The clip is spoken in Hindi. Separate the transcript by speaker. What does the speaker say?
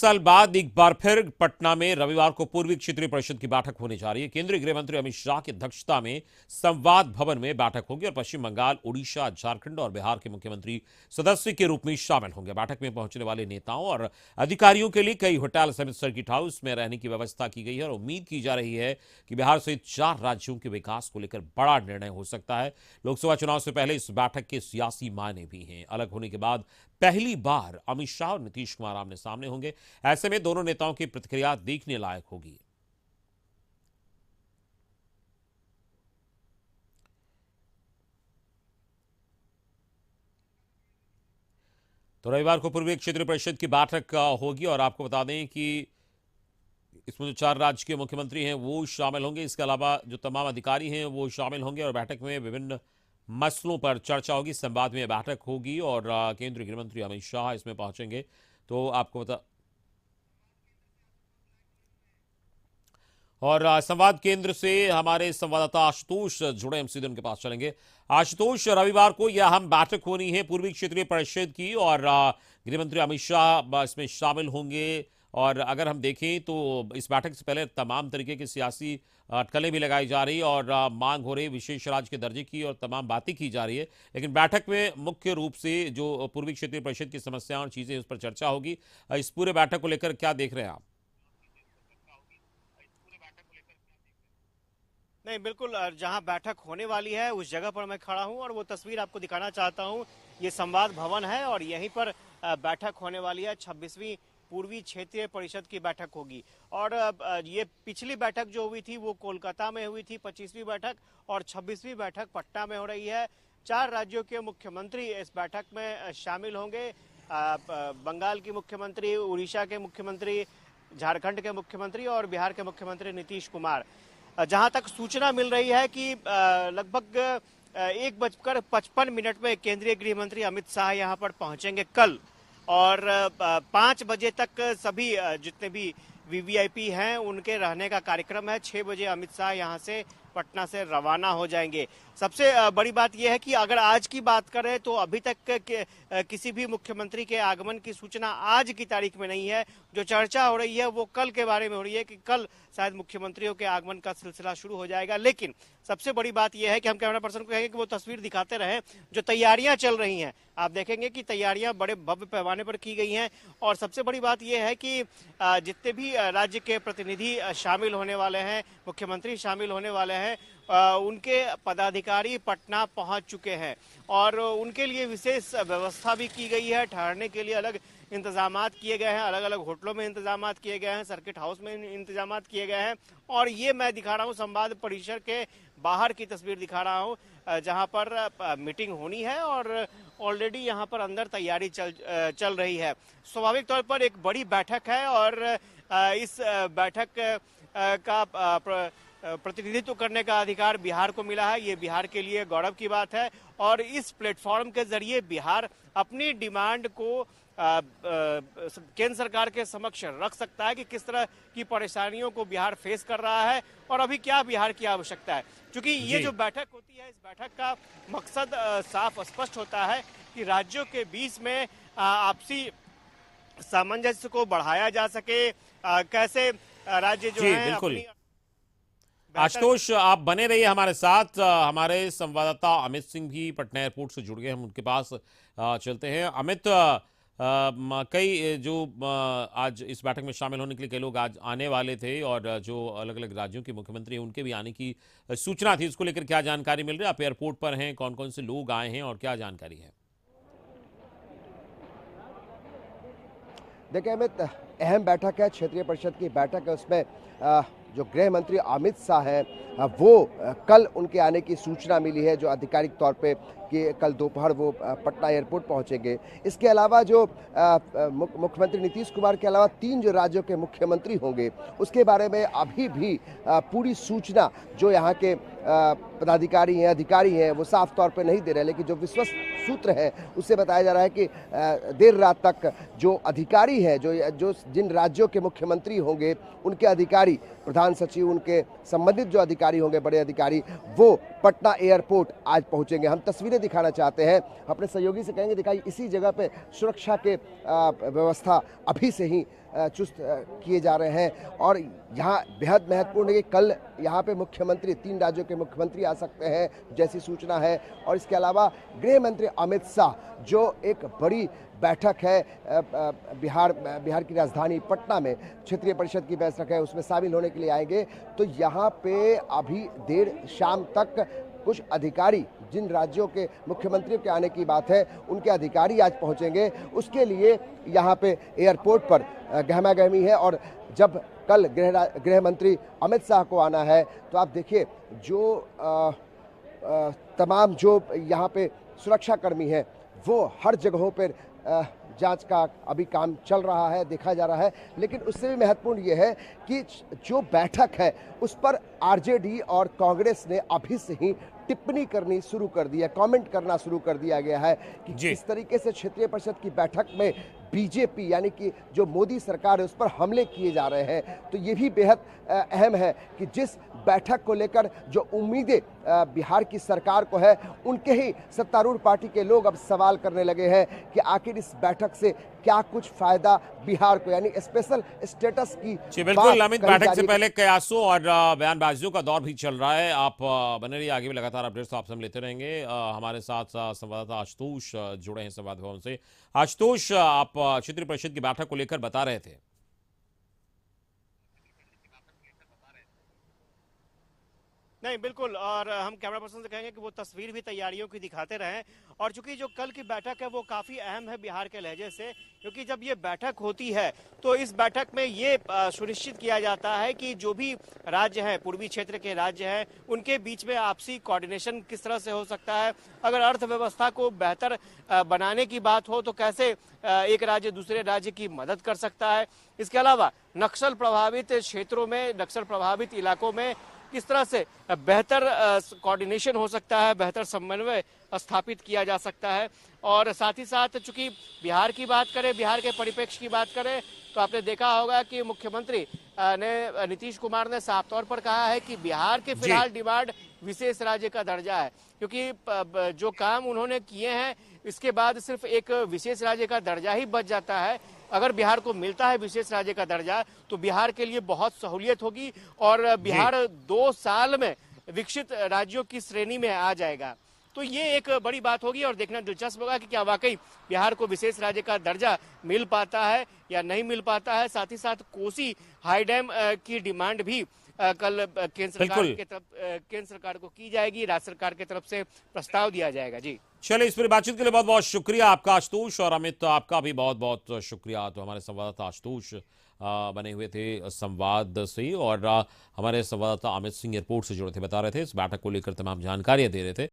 Speaker 1: साल बाद एक बार फिर पटना में रविवार को पूर्वी क्षेत्रीय परिषद की बैठक होने जा रही है। केंद्रीय गृह मंत्री अमित शाह की अध्यक्षता में संवाद भवन में बैठक होगी और पश्चिम बंगाल, उड़ीसा, झारखंड और बिहार के मुख्यमंत्री सदस्य के रूप में शामिल होंगे। बैठक में पहुंचने वाले नेताओं और अधिकारियों के लिए कई होटल समेत सर्किट हाउस में रहने की व्यवस्था की गई है और उम्मीद की जा रही है कि बिहार सहित 4 राज्यों के विकास को लेकर बड़ा निर्णय हो सकता है। लोकसभा चुनाव से पहले इस बैठक के सियासी मायने भी हैं। अलग होने के बाद पहली बार अमित शाह और नीतीश कुमार आमने सामने होंगे। ऐसे में दोनों नेताओं की प्रतिक्रिया देखने लायक होगी। तो रविवार को पूर्वी क्षेत्रीय परिषद की बैठक होगी और आपको बता दें कि इसमें जो 4 राज्य के मुख्यमंत्री हैं वो शामिल होंगे। इसके अलावा जो तमाम अधिकारी हैं वो शामिल होंगे और बैठक में विभिन्न मसलों पर चर्चा होगी। संवाद में बैठक होगी और केंद्रीय गृह मंत्री अमित शाह इसमें पहुंचेंगे। तो आपको बता और संवाद केंद्र से हमारे संवाददाता आशुतोष जुड़े, हम सीधे उनके पास चलेंगे। आशुतोष, रविवार को यह अहम बैठक होनी है पूर्वी क्षेत्रीय परिषद की और गृह मंत्री अमित शाह इसमें शामिल होंगे। और अगर हम देखें तो इस बैठक से पहले तमाम तरीके की सियासी अटकलें भी लगाई जा रही और मांग हो रही विशेष राज्य के दर्जे की और तमाम बातें की जा रही है। लेकिन बैठक में मुख्य रूप से जो पूर्वी क्षेत्रीय परिषद की समस्याएं और चीजें उस पर चर्चा होगी। इस पूरे बैठक को लेकर क्या देख रहे हैं आप?
Speaker 2: नहीं, बिल्कुल जहां बैठक होने वाली है उस जगह पर मैं खड़ा हूं और वो तस्वीर आपको दिखाना चाहता हूं। ये संवाद भवन है और यहीं पर बैठक होने वाली है। 26वीं पूर्वी क्षेत्रीय परिषद की बैठक होगी और ये पिछली बैठक जो हुई थी वो कोलकाता में हुई थी, 25वीं बैठक, और 26वीं बैठक पटना में हो रही है। 4 राज्यों के मुख्यमंत्री इस बैठक में शामिल होंगे। बंगाल की मुख्यमंत्री, उड़ीसा के मुख्यमंत्री, झारखंड के मुख्यमंत्री और बिहार के मुख्यमंत्री नीतीश कुमार। जहां तक सूचना मिल रही है कि लगभग 1:55 में केंद्रीय गृह मंत्री अमित शाह यहां पर पहुंचेंगे कल और 5 बजे तक सभी जितने भी वीवीआईपी हैं उनके रहने का कार्यक्रम है। 6 बजे अमित शाह यहां से पटना से रवाना हो जाएंगे। सबसे बड़ी बात यह है कि अगर आज की बात करें तो अभी तक किसी भी मुख्यमंत्री के आगमन की सूचना आज की तारीख में नहीं है। जो चर्चा हो रही है वो कल के बारे में हो रही है कि कल शायद मुख्यमंत्रियों के आगमन का सिलसिला शुरू हो जाएगा। लेकिन सबसे बड़ी बात यह है कि हम कैमरा पर्सन को कहेंगे कि वो तस्वीर दिखाते रहें जो तैयारियां चल रही हैं। आप देखेंगे कि तैयारियां बड़े भव्य पैमाने पर की गई हैं और सबसे बड़ी बात यह है कि जितने भी राज्य के प्रतिनिधि शामिल होने वाले हैं, मुख्यमंत्री शामिल होने वाले हैं, उनके पदाधिकारी पटना पहुंच चुके हैं और उनके लिए विशेष व्यवस्था भी की गई है। ठहरने के लिए अलग इंतजामात किए गए हैं, अलग अलग होटलों में इंतजामात किए गए हैं, सर्किट हाउस में इंतजामात किए गए हैं। और ये मैं दिखा रहा हूँ संवाद परिसर के बाहर की तस्वीर दिखा रहा हूँ जहाँ पर मीटिंग होनी है और ऑलरेडी यहाँ पर अंदर तैयारी चल रही है। स्वाभाविक तौर पर एक बड़ी बैठक है और इस बैठक का प्रतिनिधित्व करने का अधिकार बिहार को मिला है। ये बिहार के लिए गौरव की बात है और इस प्लेटफॉर्म के जरिए बिहार अपनी डिमांड को केंद्र सरकार के समक्ष रख सकता है कि किस तरह की परेशानियों को बिहार फेस कर रहा है और अभी क्या बिहार की आवश्यकता है। क्योंकि ये जो बैठक होती है, इस बैठक का मकसद साफ स्पष्ट होता है कि राज्यों के बीच में आपसी सामंजस्य को बढ़ाया जा सके। कैसे राज्य जो है अपनी
Speaker 1: आशुतोष, आप बने रहिए हमारे साथ। हमारे संवाददाता अमित सिंह भी पटना एयरपोर्ट से जुड़ गए, हम उनके पास चलते हैं। अमित, कई जो आज इस बैठक में शामिल होने के लिए कई लोग आज आने वाले थे और जो अलग अलग राज्यों के मुख्यमंत्री हैं उनके भी आने की सूचना थी, इसको लेकर क्या जानकारी मिल रही है? आप एयरपोर्ट पर हैं, कौन कौन से लोग आए हैं और क्या जानकारी है?
Speaker 3: देखिए अमित, अहम बैठक है, क्षेत्रीय परिषद की बैठक है। उसमें जो गृह मंत्री अमित शाह हैं वो कल उनके आने की सूचना मिली है, जो आधिकारिक तौर पे कि कल दोपहर वो पटना एयरपोर्ट पहुंचेंगे। इसके अलावा जो मुख्यमंत्री नीतीश कुमार के अलावा 3 जो राज्यों के मुख्यमंत्री होंगे उसके बारे में अभी भी पूरी सूचना जो यहाँ के पदाधिकारी हैं, अधिकारी हैं, वो साफ तौर पे नहीं दे रहे। लेकिन जो विश्वस्त सूत्र है उससे बताया जा रहा है कि देर रात तक जो अधिकारी हैं, जो जिन राज्यों के मुख्यमंत्री होंगे उनके अधिकारी, प्रधान सचिव, उनके संबंधित जो अधिकारी होंगे, बड़े अधिकारी, वो पटना एयरपोर्ट आज पहुंचेंगे। हम तस्वीरें दिखाना चाहते हैं, अपने सहयोगी से कहेंगे दिखाइए, इसी जगह पे सुरक्षा के व्यवस्था अभी से ही चुस्त किए जा रहे हैं और यहाँ बेहद महत्वपूर्ण है कि कल यहाँ पे मुख्यमंत्री, 3 राज्यों के मुख्यमंत्री आ सकते हैं जैसी सूचना है। और इसके अलावा गृह मंत्री अमित शाह, जो एक बड़ी बैठक है बिहार की राजधानी पटना में क्षेत्रीय परिषद की बैठक है, उसमें शामिल होने के लिए आएंगे। तो यहाँ पे अभी देर शाम तक कुछ अधिकारी, जिन राज्यों के मुख्यमंत्रियों के आने की बात है, उनके अधिकारी आज पहुंचेंगे। उसके लिए यहाँ पे एयरपोर्ट पर गहमागहमी है और जब कल गृह मंत्री अमित शाह को आना है तो आप देखिए जो तमाम जो यहाँ पे सुरक्षाकर्मी हैं वो हर जगहों पर जांच का अभी काम चल रहा है, देखा जा रहा है। लेकिन उससे भी महत्वपूर्ण ये है कि जो बैठक है उस पर आरजेडी और कांग्रेस ने अभी से ही टिप्पणी करनी शुरू कर दी है, कमेंट करना शुरू कर दिया गया है कि किस तरीके से क्षेत्रीय परिषद की बैठक में बीजेपी यानी कि जो मोदी सरकार है उस पर हमले किए जा रहे हैं। तो ये भी बेहद अहम है कि जिस बैठक को लेकर जो उम्मीदें बिहार की सरकार को है, उनके ही सत्तारूढ़ पार्टी के लोग अब सवाल करने लगे हैं कि आखिर इस बैठक से क्या कुछ फायदा बिहार को, यानी स्पेशल स्टेटस की।
Speaker 1: जी बिल्कुल अमित, बैठक से पहले कयासों और बयानबाजियों का दौर भी चल रहा है। आप बने रहिए, आगे भी लगातार अपडेट्स तो आपसे हम लेते रहेंगे। हमारे साथ संवाददाता आशुतोष जुड़े हैं संवाद भवन से। आशुतोष, आप क्षेत्रीय परिषद की बैठक को लेकर बता रहे थे।
Speaker 2: नहीं बिल्कुल, और हम कैमरा पर्सन से कहेंगे कि वो तस्वीर भी तैयारियों की दिखाते रहें। और चूंकि जो कल की बैठक है वो काफी अहम है बिहार के लहजे से, क्योंकि जब ये बैठक होती है तो इस बैठक में ये सुनिश्चित किया जाता है कि जो भी राज्य हैं, पूर्वी क्षेत्र के राज्य हैं, उनके बीच में आपसी कोऑर्डिनेशन किस तरह से हो सकता है। अगर अर्थव्यवस्था को बेहतर बनाने की बात हो तो कैसे एक राज्य दूसरे राज्य की मदद कर सकता है। इसके अलावा नक्सल प्रभावित क्षेत्रों में, नक्सल प्रभावित इलाकों में किस तरह से बेहतर कोऑर्डिनेशन हो सकता है, बेहतर समन्वय स्थापित किया जा सकता है। और साथ ही साथ चूंकि बिहार की बात करें, बिहार के परिप्रेक्ष्य की बात करें, तो आपने देखा होगा कि मुख्यमंत्री ने, नीतीश कुमार ने साफ तौर पर कहा है कि बिहार के फिलहाल डिमांड विशेष राज्य का दर्जा है, क्योंकि जो काम उन्होंने किए हैं इसके बाद सिर्फ एक विशेष राज्य का दर्जा ही बच जाता है। अगर बिहार को मिलता है विशेष राज्य का दर्जा तो बिहार के लिए बहुत सहूलियत होगी और बिहार 2 साल में विकसित राज्यों की श्रेणी में आ जाएगा। तो ये एक बड़ी बात होगी और देखना दिलचस्प होगा कि क्या वाकई बिहार को विशेष राज्य का दर्जा मिल पाता है या नहीं मिल पाता है। साथ ही साथ कोसी हाई डैम की डिमांड भी कल केंद्र सरकार को की जाएगी, राज्य सरकार की तरफ से प्रस्ताव दिया जाएगा। जी
Speaker 1: चलिए, इस पूरी बातचीत के लिए बहुत बहुत शुक्रिया आपका आशुतोष, और अमित आपका भी बहुत बहुत शुक्रिया। तो हमारे संवाददाता आशुतोष बने हुए थे संवाद से, और हमारे संवाददाता अमित सिंह एयरपोर्ट से जुड़े थे, बता रहे थे इस बैठक को लेकर तमाम जानकारियां दे रहे थे।